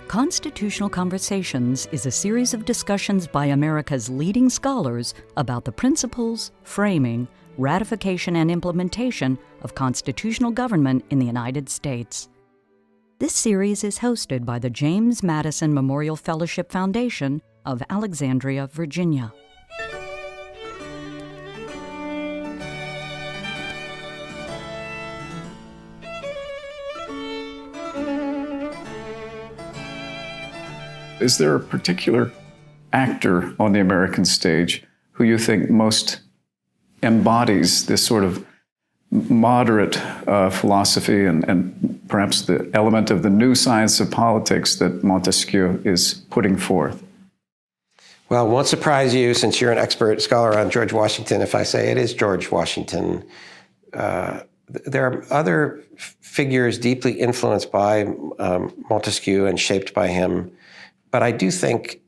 Constitutional Conversations is a series of discussions by America's leading scholars about the principles, framing, ratification, and implementation of constitutional government in the United States. This series is hosted by the James Madison Memorial Fellowship Foundation of Alexandria, Virginia. Is there a particular actor on the American stage who you think most embodies this sort of moderate philosophy and perhaps the element of the new science of politics that Montesquieu is putting forth? Well, it won't surprise you, since you're an expert scholar on George Washington, if I say it is George Washington. There are other figures deeply influenced by Montesquieu and shaped by him. But I do think,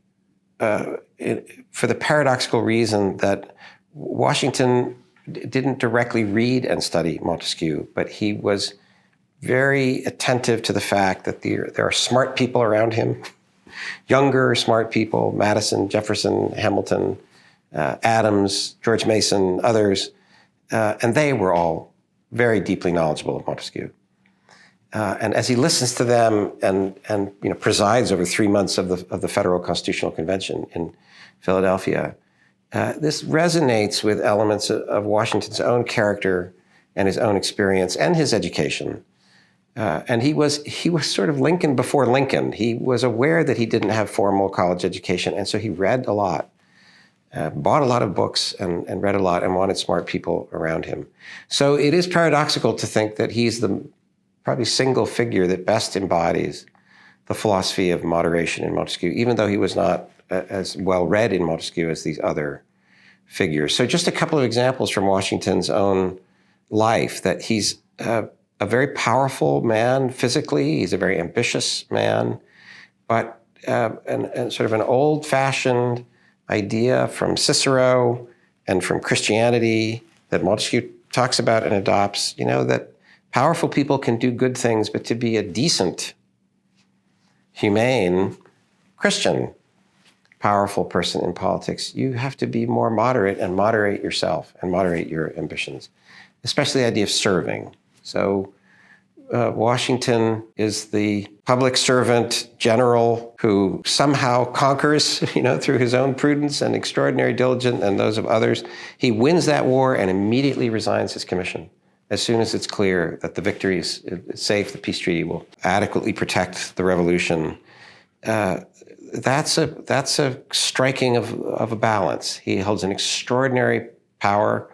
for the paradoxical reason that Washington didn't directly read and study Montesquieu, but he was very attentive to the fact that there are smart people around him, younger, smart people, Madison, Jefferson, Hamilton, Adams, George Mason, others, and they were all very deeply knowledgeable of Montesquieu. And as he listens to them and presides over 3 months of the Federal Constitutional Convention in Philadelphia, this resonates with elements of Washington's own character and his own experience and his education. And he was sort of Lincoln before Lincoln. He was aware that he didn't have formal college education, and so he read a lot, bought a lot of books and read a lot and wanted smart people around him. So it is paradoxical to think that he's the probably single figure that best embodies the philosophy of moderation in Montesquieu, even though he was not as well read in Montesquieu as these other figures. So just a couple of examples from Washington's own life, that he's a very powerful man physically, he's a very ambitious man, but and sort of an old-fashioned idea from Cicero and from Christianity that Montesquieu talks about and adopts, that powerful people can do good things, but to be a decent, humane, Christian, powerful person in politics, you have to be more moderate and moderate yourself and moderate your ambitions, especially the idea of serving. So Washington is the public servant general who somehow conquers, through his own prudence and extraordinary diligence and those of others. He wins that war and immediately resigns his commission as soon as it's clear that the victory is safe, the peace treaty will adequately protect the revolution. That's a striking of a balance. He holds an extraordinary power.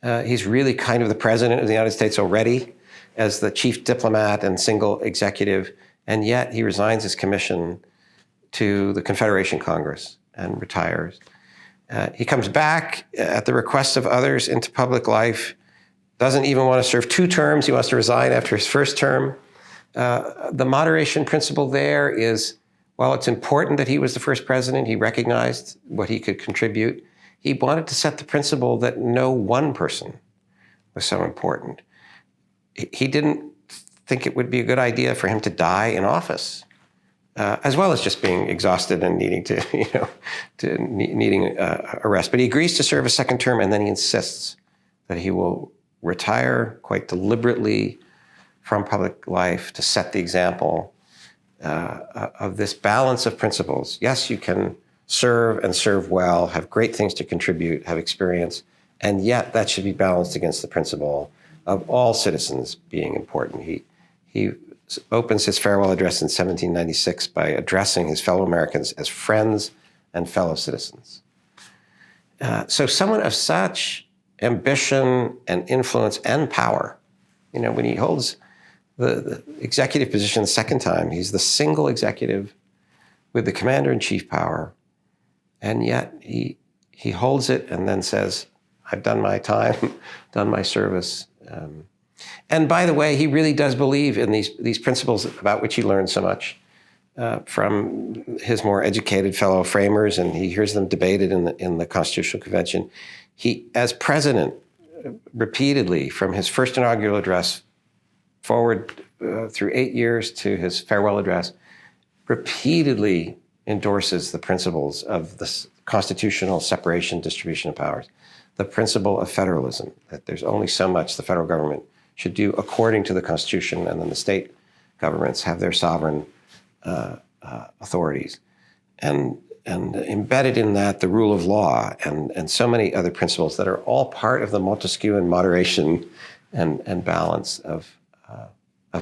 He's really kind of the president of the United States already as the chief diplomat and single executive, and yet he resigns his commission to the Confederation Congress and retires. He comes back at the request of others into public life, doesn't even want to serve 2 terms. He wants to resign after his first term. The moderation principle there is, while it's important that he was the first president, he recognized what he could contribute. He wanted to set the principle that no one person was so important. He didn't think it would be a good idea for him to die in office, as well as just being exhausted and needing needing a rest. But he agrees to serve a second term, and then he insists that he will retire quite deliberately from public life to set the example of this balance of principles. Yes, you can serve and serve well, have great things to contribute, have experience, and yet that should be balanced against the principle of all citizens being important. He opens his farewell address in 1796 by addressing his fellow Americans as friends and fellow citizens. So someone of such ambition and influence and power, when he holds the executive position the second time, he's the single executive with the commander-in-chief power, and yet he holds it and then says, I've done my time, done my service. And by the way, he really does believe in these principles about which he learned so much from his more educated fellow framers, and he hears them debated in the Constitutional Convention. He, as president, repeatedly, from his first inaugural address forward through 8 years to his farewell address, repeatedly endorses the principles of the constitutional separation, distribution of powers, the principle of federalism, that there's only so much the federal government should do according to the Constitution, and then the state governments have their sovereign authorities. And embedded in that, the rule of law and so many other principles that are all part of the Montesquieuan moderation and balance of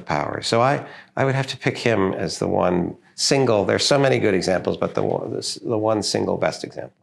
power. So I would have to pick him as the one single. There's so many good examples, but the one single best example.